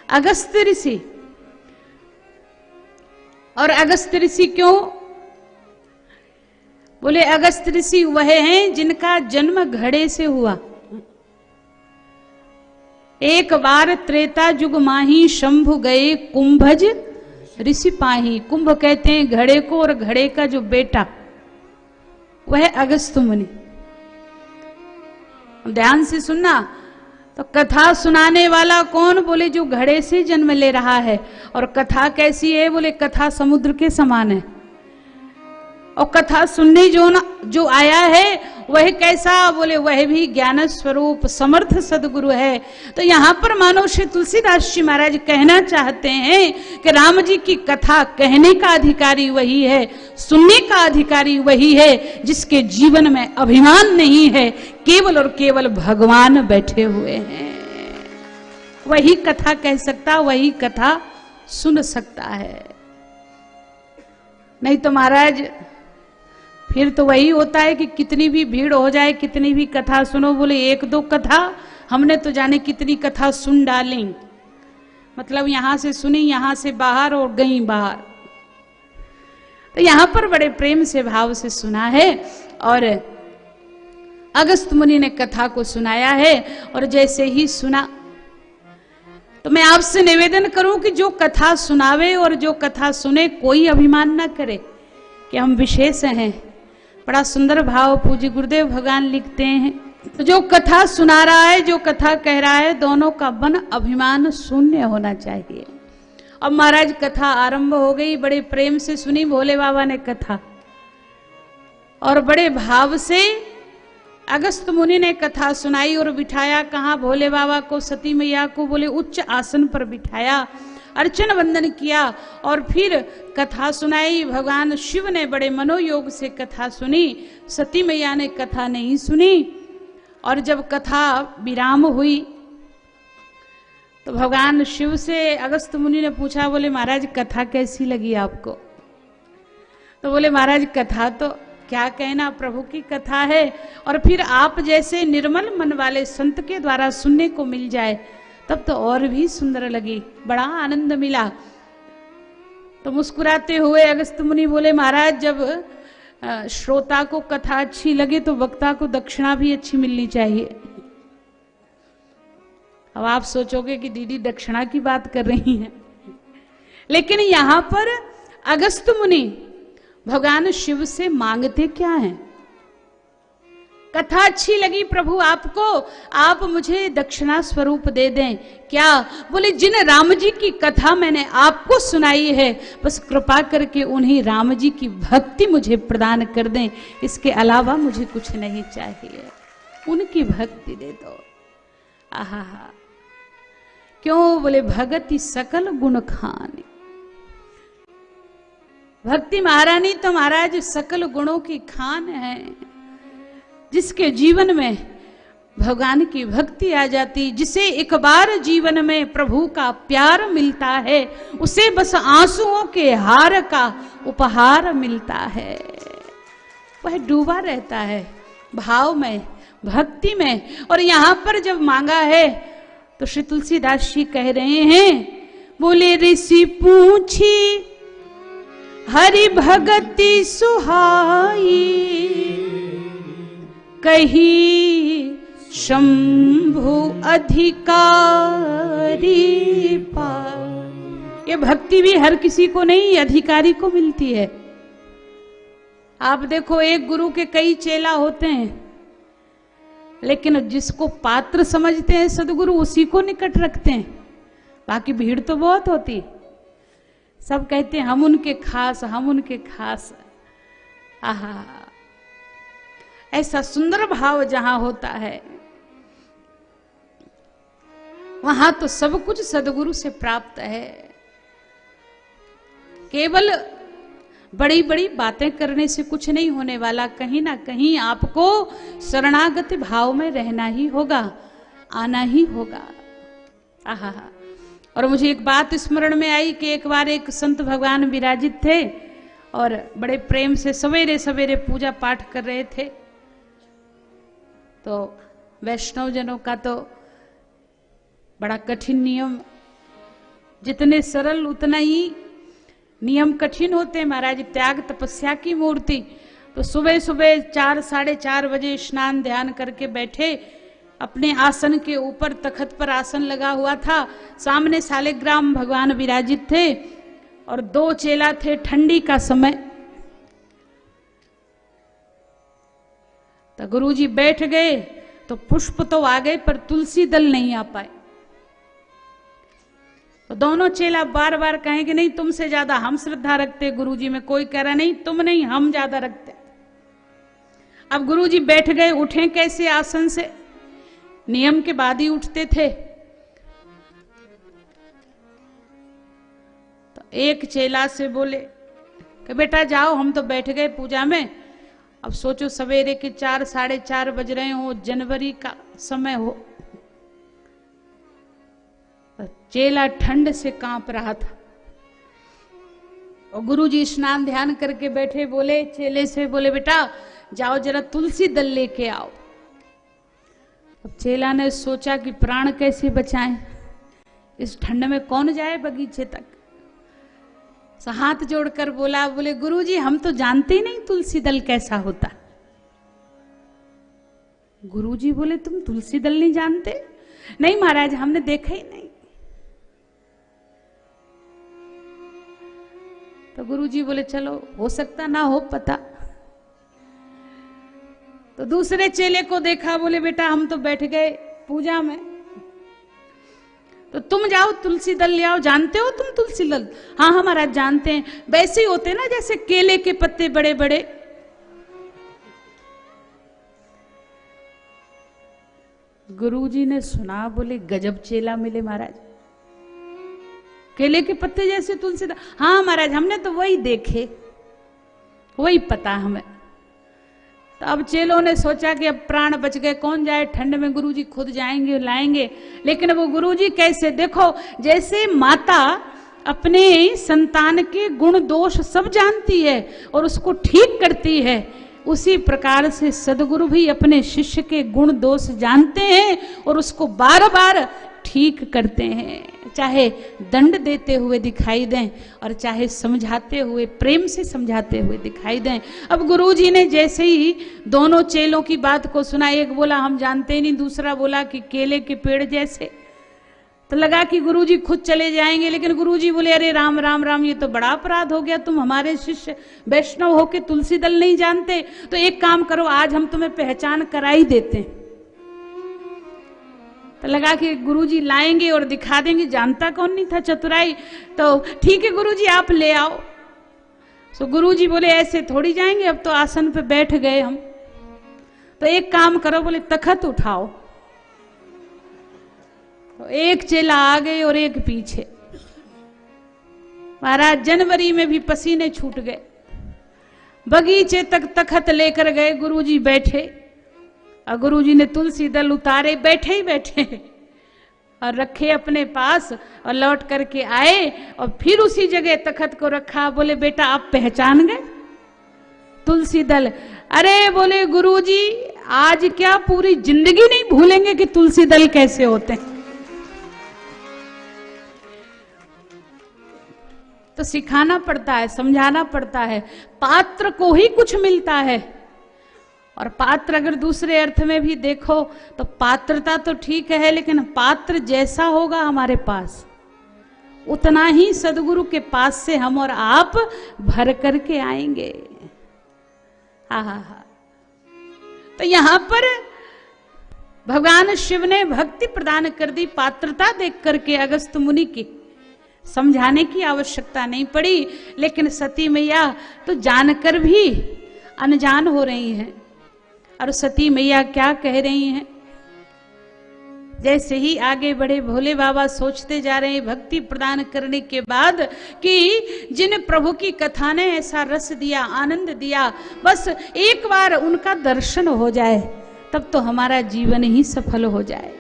अगस्त्य ऋषि। और अगस्त्य ऋषि क्यों? बोले अगस्त्य ऋषि वह हैं जिनका जन्म घड़े से हुआ। एक बार त्रेता युग माही शंभु गए कुंभज ऋषि पाही। कुंभ कहते हैं घड़े को, और घड़े का जो बेटा वह अगस्त्य मुनि। ध्यान से सुनना। तो कथा सुनाने वाला कौन? बोले जो घड़े से जन्म ले रहा है। और कथा कैसी है? बोले कथा समुद्र के समान है। और कथा सुनने जो आया है वह कैसा? बोले वह भी ज्ञान स्वरूप समर्थ सदगुरु है। तो यहां पर मानो श्री तुलसीदास जी महाराज कहना चाहते हैं कि राम जी की कथा कहने का अधिकारी वही है, सुनने का अधिकारी वही है जिसके जीवन में अभिमान नहीं है, केवल और केवल भगवान बैठे हुए हैं। वही कथा कह सकता, वही कथा सुन सकता है। नहीं तो महाराज फिर तो वही होता है कि कितनी भी भीड़ हो जाए, कितनी भी कथा सुनो, बोले एक दो कथा हमने तो जाने कितनी कथा सुन डाली, मतलब यहां से सुनी, यहां से बाहर और गई बाहर। तो यहां पर बड़े प्रेम से भाव से सुना है और अगस्त्य मुनि ने कथा को सुनाया है। और जैसे ही सुना तो मैं आपसे निवेदन करूं कि जो कथा सुनावे और जो कथा सुने कोई अभिमान ना करे कि हम विशेष हैं। बड़ा सुंदर भाव पूज्य गुरुदेव भगवान लिखते हैं। तो जो कथा सुना रहा है, जो कथा कह रहा है, दोनों का मन अभिमान शून्य होना चाहिए। अब महाराज कथा आरंभ हो गई, बड़े प्रेम से सुनी भोले बाबा ने कथा और बड़े भाव से अगस्त्य मुनि ने कथा सुनाई। और बिठाया कहाँ? भोले बाबा को, सती मैया को बोले उच्च आसन पर बिठाया, अर्चन वंदन किया और फिर कथा सुनाई। भगवान शिव ने बड़े मनोयोग से कथा सुनी, सती मैया ने कथा नहीं सुनी। और जब कथा विराम हुई तो भगवान शिव से अगस्त्य मुनि ने पूछा, बोले महाराज कथा कैसी लगी आपको? तो बोले महाराज कथा तो क्या कहना, प्रभु की कथा है और फिर आप जैसे निर्मल मन वाले संत के द्वारा सुनने को मिल जाए तब तो और भी सुंदर लगी, बड़ा आनंद मिला। तो मुस्कुराते हुए अगस्त्य मुनि बोले महाराज जब श्रोता को कथा अच्छी लगे तो वक्ता को दक्षिणा भी अच्छी मिलनी चाहिए। अब आप सोचोगे कि दीदी दक्षिणा की बात कर रही हैं, लेकिन यहां पर अगस्त्य मुनि भगवान शिव से मांगते क्या हैं? कथा अच्छी लगी प्रभु आपको, आप मुझे दक्षिणा स्वरूप दे दें। क्या? बोले जिन राम जी की कथा मैंने आपको सुनाई है बस कृपा करके उन्हीं राम जी की भक्ति मुझे प्रदान कर दें, इसके अलावा मुझे कुछ नहीं चाहिए, उनकी भक्ति दे दो। आहा, क्यों? बोले भगति सकल गुण खानी। भक्ति महारानी तो महाराज सकल गुणों की खान है। जिसके जीवन में भगवान की भक्ति आ जाती, जिसे एक बार जीवन में प्रभु का प्यार मिलता है, उसे बस आंसुओं के हार का उपहार मिलता है। वह डूबा रहता है भाव में, भक्ति में। और यहां पर जब मांगा है तो श्री तुलसीदास जी कह रहे हैं, बोले ऋषि पूछी हरि भगति सुहाई, कही शंभु अधिकारी पाए। ये भक्ति भी हर किसी को नहीं, अधिकारी को मिलती है। आप देखो एक गुरु के कई चेला होते हैं, लेकिन जिसको पात्र समझते हैं सदगुरु उसी को निकट रखते हैं, बाकी भीड़ तो बहुत होती। सब कहते हैं हम उनके खास, हम उनके खास। आहा, ऐसा सुंदर भाव जहां होता है वहां तो सब कुछ सदगुरु से प्राप्त है। केवल बड़ी बड़ी बातें करने से कुछ नहीं होने वाला, कहीं ना कहीं आपको शरणागत भाव में रहना ही होगा, आना ही होगा। आहा, और मुझे एक बात स्मरण में आई कि एक बार एक संत भगवान विराजित थे और बड़े प्रेम से सवेरे सवेरे पूजा पाठ कर रहे थे। तो वैष्णव जनों का तो बड़ा कठिन नियम, जितने सरल उतना ही नियम कठिन होते हैं महाराज। त्याग तपस्या की मूर्ति। तो सुबह सुबह 4 साढ़े 4 बजे स्नान ध्यान करके बैठे अपने आसन के ऊपर, तखत पर आसन लगा हुआ था, सामने शालिग्राम भगवान विराजित थे और 2 चेला थे। ठंडी का समय, तो गुरुजी बैठ गए तो पुष्प तो आ गए पर तुलसी दल नहीं आ पाए। तो दोनों चेला बार बार कहेंगे नहीं तुमसे ज्यादा हम श्रद्धा रखते गुरुजी में। कोई कह रहा नहीं तुम नहीं, हम ज्यादा रखते। अब गुरुजी बैठ गए, उठे कैसे आसन से? नियम के बाद ही उठते थे। तो एक चेला से बोले कि बेटा जाओ, हम तो बैठ गए पूजा में। अब सोचो सवेरे के 4 साढ़े 4 बज रहे हो, जनवरी का समय हो। चेला ठंड से कांप रहा था और गुरुजी स्नान ध्यान करके बैठे। बोले चेले से, बोले बेटा जाओ जरा तुलसी दल लेके आओ। अब चेला ने सोचा कि प्राण कैसे बचाएं, इस ठंड में कौन जाए बगीचे तक। हाथ जोड़कर बोला, बोले गुरुजी हम तो जानते ही नहीं तुलसी दल कैसा होता। गुरुजी बोले तुम तुलसी दल नहीं जानते? नहीं महाराज हमने देखा ही नहीं। तो गुरुजी बोले चलो हो सकता ना हो पता। तो दूसरे चेले को देखा, बोले बेटा हम तो बैठ गए पूजा में, तो तुम जाओ तुलसी दल ले आओ। जानते हो तुम तुलसी दल? हाँ हाँ महाराज जानते हैं। वैसे ही होते ना जैसे केले के पत्ते बड़े बड़े। गुरुजी ने सुना, बोले गजब चेला मिले महाराज, केले के पत्ते जैसे तुलसी दल। हाँ महाराज हमने तो वही देखे, वही पता हमें। तो अब चेलों ने सोचा कि अब प्राण बच गए, कौन जाए ठंड में, गुरुजी खुद जाएंगे लाएंगे। लेकिन वो गुरुजी कैसे, देखो जैसे माता अपने संतान के गुण दोष सब जानती है और उसको ठीक करती है, उसी प्रकार से सदगुरु भी अपने शिष्य के गुण दोष जानते हैं और उसको बार बार ठीक करते हैं। चाहे दंड देते हुए दिखाई दें और चाहे समझाते हुए, प्रेम से समझाते हुए दिखाई दें। अब गुरुजी ने जैसे ही दोनों चेलों की बात को सुना, एक बोला हम जानते ही नहीं, दूसरा बोला कि केले के पेड़ जैसे, तो लगा कि गुरुजी खुद चले जाएंगे। लेकिन गुरुजी बोले अरे राम राम राम, ये तो बड़ा अपराध हो गया, तुम हमारे शिष्य वैष्णव होके तुलसी दल नहीं जानते। तो एक काम करो, आज हम तुम्हें पहचान करा ही देते हैं। तो लगा कि गुरुजी लाएंगे और दिखा देंगे, जानता कौन नहीं था, चतुराई। तो ठीक है गुरुजी आप ले आओ। तो गुरुजी बोले ऐसे थोड़ी जाएंगे, अब तो आसन पे बैठ गए हम, तो एक काम करो, बोले तखत उठाओ। तो एक चेला आगे और एक पीछे। महाराज जनवरी में भी पसीने छूट गए। बगीचे तक तखत लेकर गए, गुरुजी बैठे और गुरुजी ने तुलसी दल उतारे, बैठे ही बैठे और रखे अपने पास और लौट करके आए और फिर उसी जगह तखत को रखा। बोले बेटा आप पहचान गए तुलसी दल? अरे बोले गुरुजी आज क्या पूरी जिंदगी नहीं भूलेंगे कि तुलसी दल कैसे होते हैं। तो सिखाना पड़ता है, समझाना पड़ता है। पात्र को ही कुछ मिलता है, और पात्र अगर दूसरे अर्थ में भी देखो तो पात्रता तो ठीक है, लेकिन पात्र जैसा होगा हमारे पास, उतना ही सदगुरु के पास से हम और आप भर करके आएंगे। हा हा हा। तो यहां पर भगवान शिव ने भक्ति प्रदान कर दी, पात्रता देख करके अगस्त मुनि की समझाने की आवश्यकता नहीं पड़ी। लेकिन सती मैया तो जानकर भी अनजान हो रही हैं। और सती मैया क्या कह रही हैं? जैसे ही आगे बढ़े भोले बाबा सोचते जा रहे हैं भक्ति प्रदान करने के बाद कि जिन प्रभु की कथा ने ऐसा रस दिया, आनंद दिया, बस एक बार उनका दर्शन हो जाए तब तो हमारा जीवन ही सफल हो जाए।